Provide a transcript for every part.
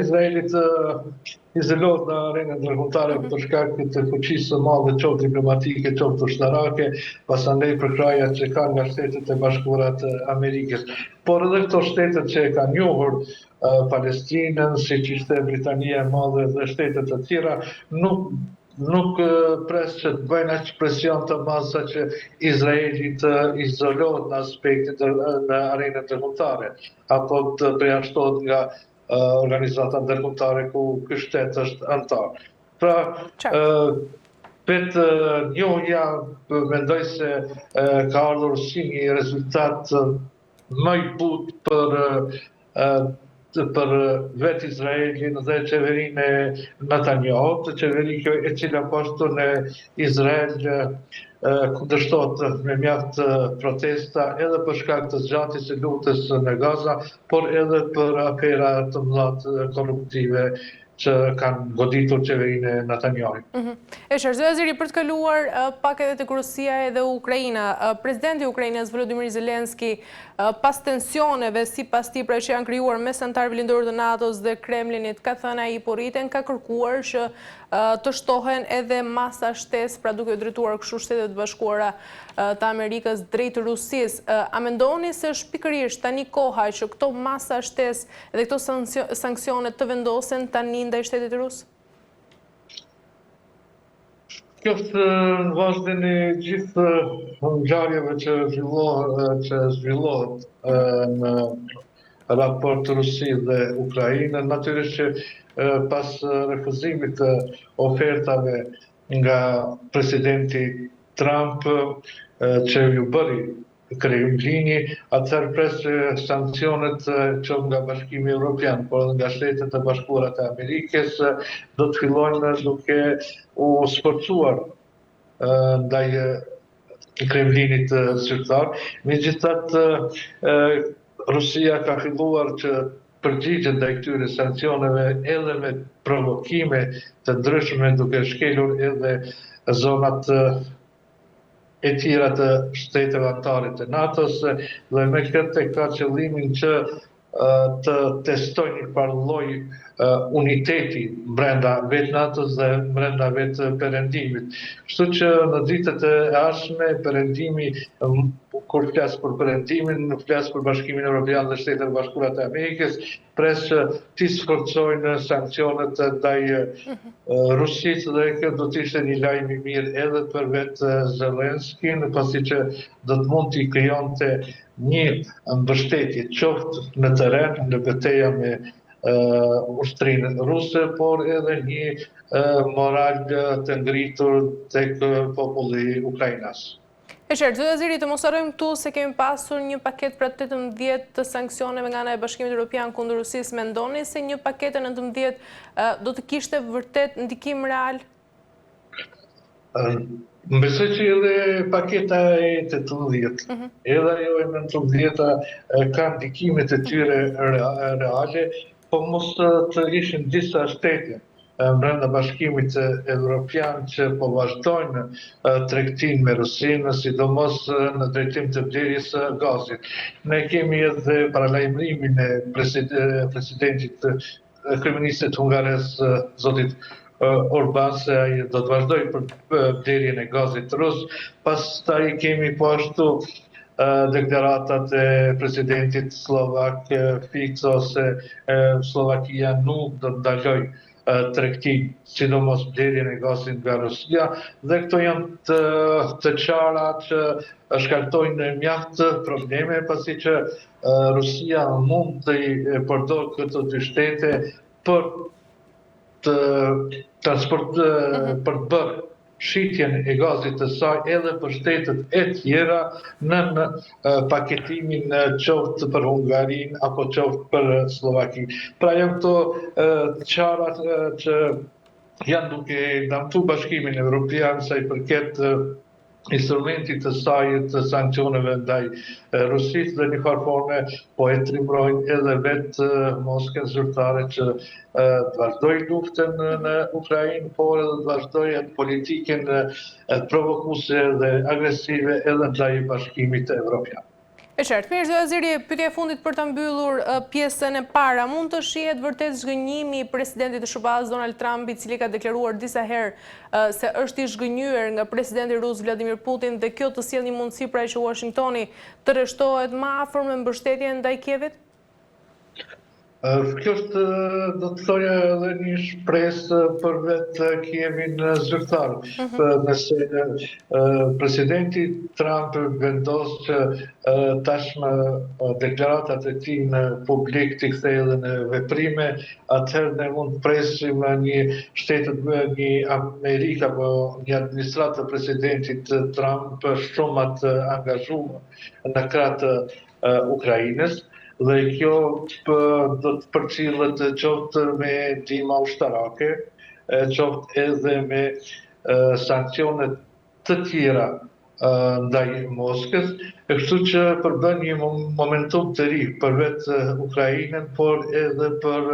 Izraelit izolohet në arenën ndërkombëtare për shkak të fuqisë së madhe qoftë diplomatike, qoftë ushtarake, pasandej përkraja që kanë nga Shtetet e Bashkuara të Amerikës. Por edhe këto shtetet që e kanë njohur Palestinën, siç ishte Britania e Madhe dhe shtetet të tjera, nuk pres që të bëjnë aq presion të madh sa që Izraeli të izolohet në aspektin në arenën ndërkombëtare, apo të përjashtohet nga organizata ndërkombëtare ku ky shtet është antar. Pra, vetë njohja mendoj se ka ardhur si një rezultat më i butë për vetë Izraelin dhe qeverinë e Netanyahu, qeveri kjo e cila pashtu në Izrael kundërshtohet me mjaft protesta edhe për shkak të zgjatjes së luftës në Gaza, por edhe për afera të mëdha korruptive që kanë goditur qeverinë e Netanyahut. Zoti Azeri, për të kaluar pak edhe tek Rusia edhe Ukraina, presidenti i Ukrainës Volodymyr Zelensky pas tensioneve sipas tij pra që janë krijuar mes anëtarëve lindorë të NATO-s dhe Kremlinit, ka thënë ai po rriten ka kërkuar që të shtohen edhe masa shtesë, pra duke drejtuar kështu Shtetet e Bashkuara të Amerikës drejt Rusisë. A mendoni se është pikërisht tani koha që këto masa shtesë dhe këto sanksione të vendosen tani ndaj shtetit rus? Kjo është në vazhdim e gjithë ngjarjeve që zhvillohet në raport Rusi dhe Ukrainë. Natyrisht që pas refuzimit të ofertave nga presidenti Trump që ju bëri Kremlini, atëherë pres sanksionet që nga Bashkimi Evropian, por nga Shtetet e Bashkuara të Amerikës do të fillojnë duke u sforcuar ndaj Kremlinit zyrtar. Megjithatë, Rusia ka filluar që përgjigjet ndaj këtyre sanksioneve edhe me provokime të ndryshme, duke shkelur edhe zonat e tjera të shteteve anëtare të NATO-s, dhe me këtë ka qëllimin që të testojnë një farë lloj uniteti brenda vetë NATO-s dhe brenda vetë perëndimit. Kështu që në ditët e ardhshme perëndimi, kur flas për perëndimin, nuk flas për Bashkimin Evropian dhe Shtetet e Bashkuara të Amerikës, pres që ti sforcojnë sanksionet ndaj Rusisë, dhe kjo do të ishte një lajm i mirë edhe për vetë Zelenskyn, pasi që do të mund t'i krijonte një mbështetje qoftë në terren, në betejë me ushtrinë ruse, por edhe një moral të ngritur tek populli ukrainas. Zoti Azeri, të mos harrojmë këtu se kemi pasur një paketë për 18 të sanksioneve nga ana e Bashkimit Evropian kundër Rusisë. Mendoni se një paketë 19 do të kishte vërtet ndikim real? Besoj që edhe paketa e 18, edhe ajo e 19 ka ndikimet e tyre reale, po mos të ishin disa shtete brenda Bashkimit Evropian që po vazhdojnë tregtinë me Rusinë, sidomos në drejtim të blerjes së gazit. Ne kemi edhe paralajmërimin e presidentit kryeministit hungares zotit Orban se ai do të vazhdojë për blerjen e gazit rus. Pastaj kemi po ashtu deklaratat e presidentit slovak Fico se Slovakia nuk do të ndalojë tregtin, sidomos blerjen e gazit nga Rusia, dhe këto janë të çara që shkaktojnë mjaft probleme, pasi që Rusia mund të përdor këto dy shtete për të bërë shitjen e gazit të saj edhe për shtetet e tjera në paketimin qoftë për Hungarinë apo qoftë për Slovakinë. Pra janë këto çarat që janë duke damtu Bashkimin Evropian sa i përket instrumentit të saj të sanksioneve ndaj Rusisë, dhe një farë forme po e trimrojnë edhe vetë Moskën zyrtare që të vazhdoj luftën në Ukrainë, por edhe të vazhdoj politikën provokuese dhe agresive edhe ndaj Bashkimit Evropian. E qartë, mirë, zë Aziri, pyetja e fundit për të mbyllur pjesën e para, mund të shihet vërtet zhgënjimi i presidentit të SBA-s Donald Trump, i cili ka deklaruar disa herë se është i zhgënjur nga presidenti rus Vladimir Putin dhe kjo të sjellë një mundësi pra që Washingtoni të rreshtohet më afër me mbështetjen ndaj Kievit? Kjo është, do të thoja, edhe një shpresë për vetë Kievin zyrtar. Nëse presidenti Trump vendos që tashmë deklaratat e tij në publik t'i kthejë edhe në veprime, atëherë ne mund të presim një një Amerikë apo një administratë të presidentit Trump shumë të angazhuar në krah të Ukrainës. Dhe kjo do të përcillet qoftë me ndihmë ushtarake, qoftë edhe me sanksione të tjera ndaj Moskës, kështu që përbën një momentum të ri për vetë Ukrainën, por edhe për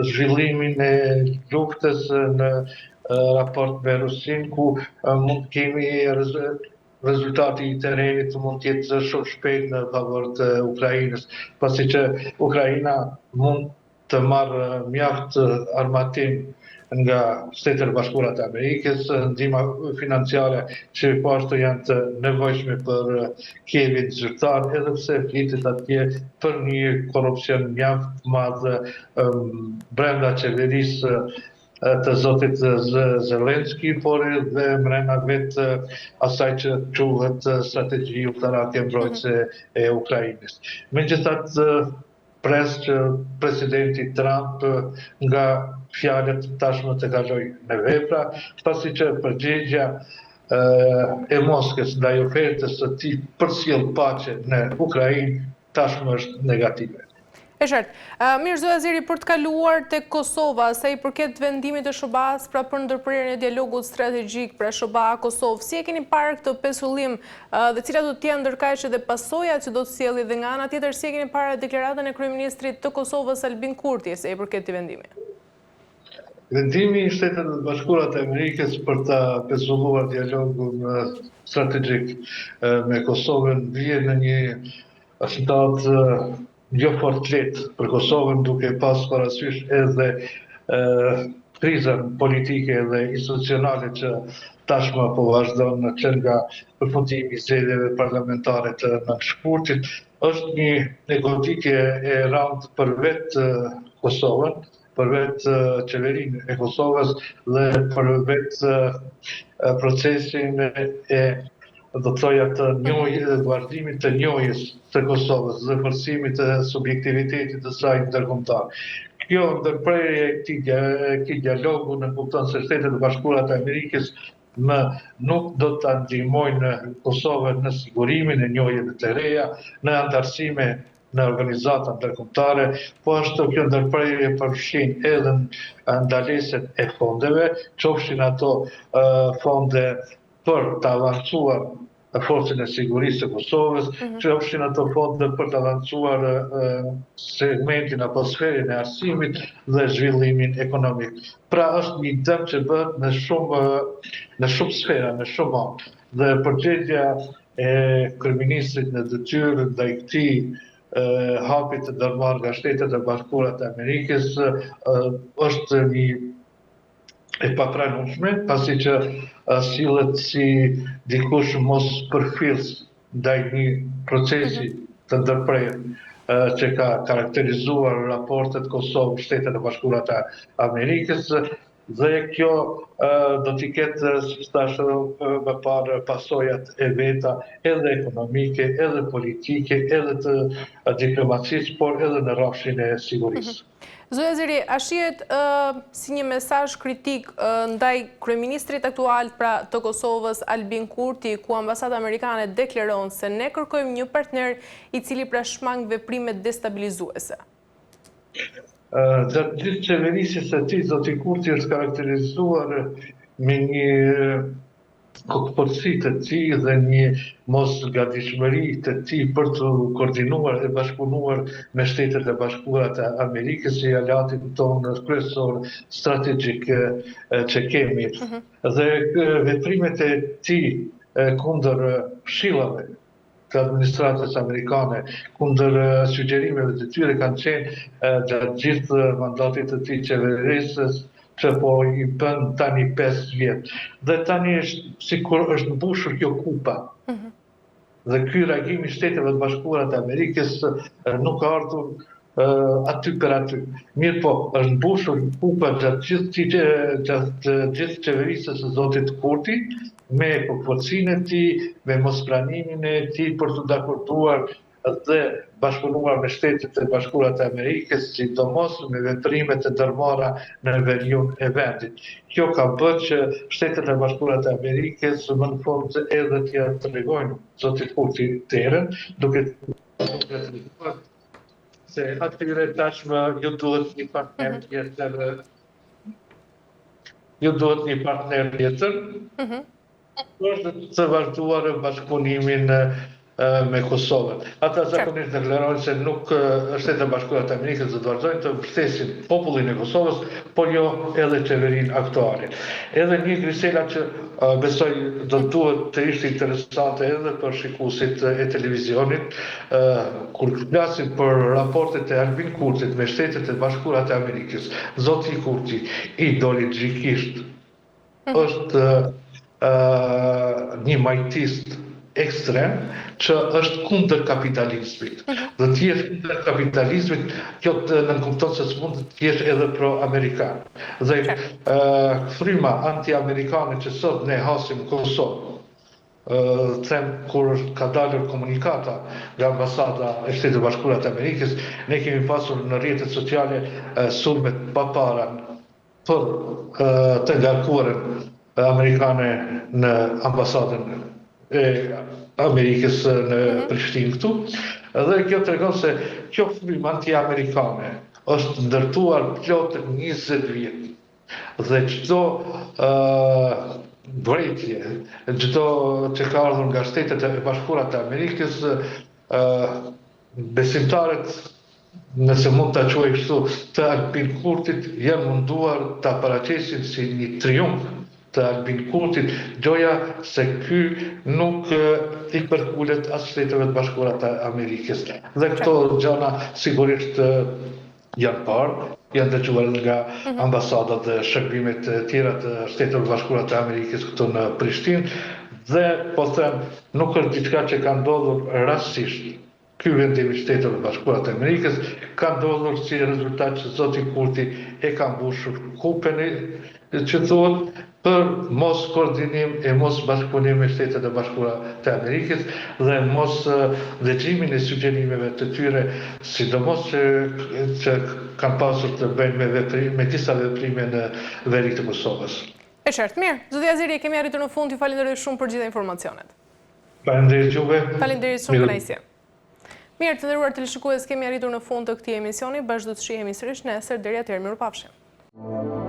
zhvillimin e luftës në raport me Rusin, ku mund kemi rezultati i terrenit mund të jetë shumë shpejt në favor të Ukrainës, pasi që Ukraina mund të marrë mjaft armatim nga Shtetet e Bashkuara të Amerikës, ndihma financiare që po ashtu janë të nevojshme për Kievin zyrtar, edhe pse flitet atje për një korrupsion mjaft madh brenda qeverisë të zotit Zelenski, por edhe mrena vetë asaj që quhet strategji ushtarake mbrojtëse e Ukrainës. Megjithatë, pres që presidenti Trump nga fjalët tashmë të kaloj në vepra, pasi që përgjegjja e Moskës ndaj ofertës së tij për sjell paqe në Ukrainë tashmë është negative. E qartë. Mirë, zë Aziri, për të kaluar të Kosova, sa i përket vendimit të SBA-s pra për ndërprerjen e dialogut strategjik pra SBA-Kosovë, si e keni parë këtë pesullim dhe cilat do të jenë ndërkaqe dhe pasojat që do të sjellë dhe nga ana tjetër, si e keni parë deklaratën e kryeministrit të Kosovës Albin Kurti sa i përket këtij vendimi? Vendimi i Shtetet e Bashkuara të Amerikës për ta pesulluar dialogun strategjik me Kosovën vjen në një situatë jo fort lehtë për Kosovën, duke pas parasysh edhe krizën politike dhe institucionale që tashmë po vazhdon që nga përfundimi i zgjedhjeve parlamentare të nënshkurtit. Është një negotikje e rëndë për vetë Kosovën, për vetë qeverinë e Kosovës dhe për vetë procesin e do të thoja të vazhdimit të njohjes të Kosovës dhe forcimit të subjektivitetit të saj ndërkombëtar. Kjo ndërprerje e këtij dialogu në kupton se Shtetet e Bashkuara të Amerikës nuk do të ndihmojnë Kosovën në sigurimin e njohjeve të reja, në antarësime në organizata ndërkombëtare, po ashtu kjo ndërprerje përfshin edhe ndaleset e fondeve, qofshin ato fonde për të avancuar forcën e sigurisë të Kosovës, qofshin ato fonde për të avancuar segmentin apo sferën e arsimit dhe zhvillimin ekonomik. Pra është një dëm që bëhet në shumë sfera, në shumë anë. Dhe përgjegjja e kryeministrit në detyrë ndaj këtij hapit të ndërmarrë nga Shtetet e Bashkuara të Amerikës është një e papranueshme, pasi që sillet si dikush mos përfillës ndaj një procesi të ndërprerë që ka karakterizuar raportet Kosovë-Shtetet e Bashkuara të Amerikës, dhe kjo do t'i ketë, si thash më parë, pasojat e veta edhe ekonomike, edhe politike, edhe të diplomacisë, por edhe në rrafshin e sigurisë. Zoja Aziri, a shihet si një mesazh kritik ndaj kryeministrit aktual pra të Kosovës Albin Kurti, ku ambasada amerikane deklaron se ne kërkojmë një partner i cili pra shmang veprime destabilizuese? Gjatë gjithë qeverisjes së tij, zoti Kurti është karakterizuar me një kokëpërtësi të tij dhe një mosgatishmëri të tij për të koordinuar e bashkëpunuar me Shtetet e Bashkuara të Amerikës, si aleatin tonë kryesor strategjik që kemi. Dhe veprimet e tij kundër Këshillave të administratës amerikane kundër sugjerimeve të tyre kanë qenë gjatë gjithë mandatit të tij qeverisës që po i bën tani 5 vjet. Dhe tani është sikur është mbushur kjo kupa. Dhe ky reagim i Shteteve të Bashkuara të Amerikës nuk ka ardhur aty për aty. Mirë po, është mbushur kupa gjatë gjithë qeverisës së zotit Kurti, me përpoqinë e tij, me mospranimin e tij për të dakorduar dhe bashkëpunuar me Shtetet e Bashkuara të Amerikës, sidomos me veprimet e ndërmarra në veriun e vendit. Kjo ka bërë që Shtetet e Bashkuara të Amerikës më në fund edhe t'ja tregojnë zotit Kurti terën, duke treguar se atyre tashmë ju duhet një partner tjetër. Ju duhet një partner tjetër. Është të vazhduar bashkëpunimin me Kosovën. Ata zakonisht deklarojnë se nuk Shtetet e Bashkuara të Amerikës do të vazhdojnë të mbështesin popullin e Kosovës, por jo edhe qeverinë aktuale. Edhe një grisela që besoj do duhet të ishte interesante edhe për shikuesit e televizionit, kur flasim për raportet e Albin Kurtit me Shtetet e Bashkuara të Amerikës, zoti Kurti ideologjikisht është një majtist ekstrem që është kundër kapitalizmit. Dhe të jesh kundër kapitalizmit, kjo të nënkupton se s'mund të jesh edhe pro-amerikan. Dhe fryma anti-amerikane që sot ne hasim Kosovë, them kur ka dalur komunikata nga ambasada e Shtetit Bashkuara të Amerikës, ne kemi pasur në rrjetet sociale sulmet pa para për të ngarkuarën amerikane në ambasadën e Amerikës në Prishtinë këtu. Dhe kjo tregon se kjo frymë anti-amerikane është ndërtuar plot 20 vjet. Dhe çdo brejtje, çdo që ka ardhur nga Shtetet e Bashkuara të Amerikës, besimtarët, nëse mund ta quaj kështu, të Albin Kurtit janë munduar ta paraqesin si një triumf të Albin Kurtit, gjoja se ky nuk i përkulet as Shteteve të Bashkuara të Amerikës. Dhe këto gjëra sigurisht janë parë, janë dëgjuar nga ambasadat dhe shërbimet e tjera të Shteteve të Bashkuara të Amerikës këtu në Prishtinë, dhe po them, nuk është diçka që ka ndodhur rastësisht. Ky vendim i Shteteve të Bashkuara të Amerikës ka ndodhur si rezultat që zoti Kurti e ka mbushur kupën që thuhet për mos koordinim e mos bashkëpunim me Shtetet e Bashkuara të Amerikës dhe mos dëgjimin e sugjerimeve të tyre, sidomos që kanë pasur të bëjnë me disa veprime në veri të Kosovës. E qartë, mirë. Zoti Azeri, kemi arritur në fund, ju falenderoj shumë për gjitha informacionet. Faleminderit juve. Faleminderit shumë, kënaqësi. Mirë, të nderuar teleshikues, kemi arritur në fund të këtij emisioni, bashkë do të shihemi sërish nesër, deri atëherë mirupafshim.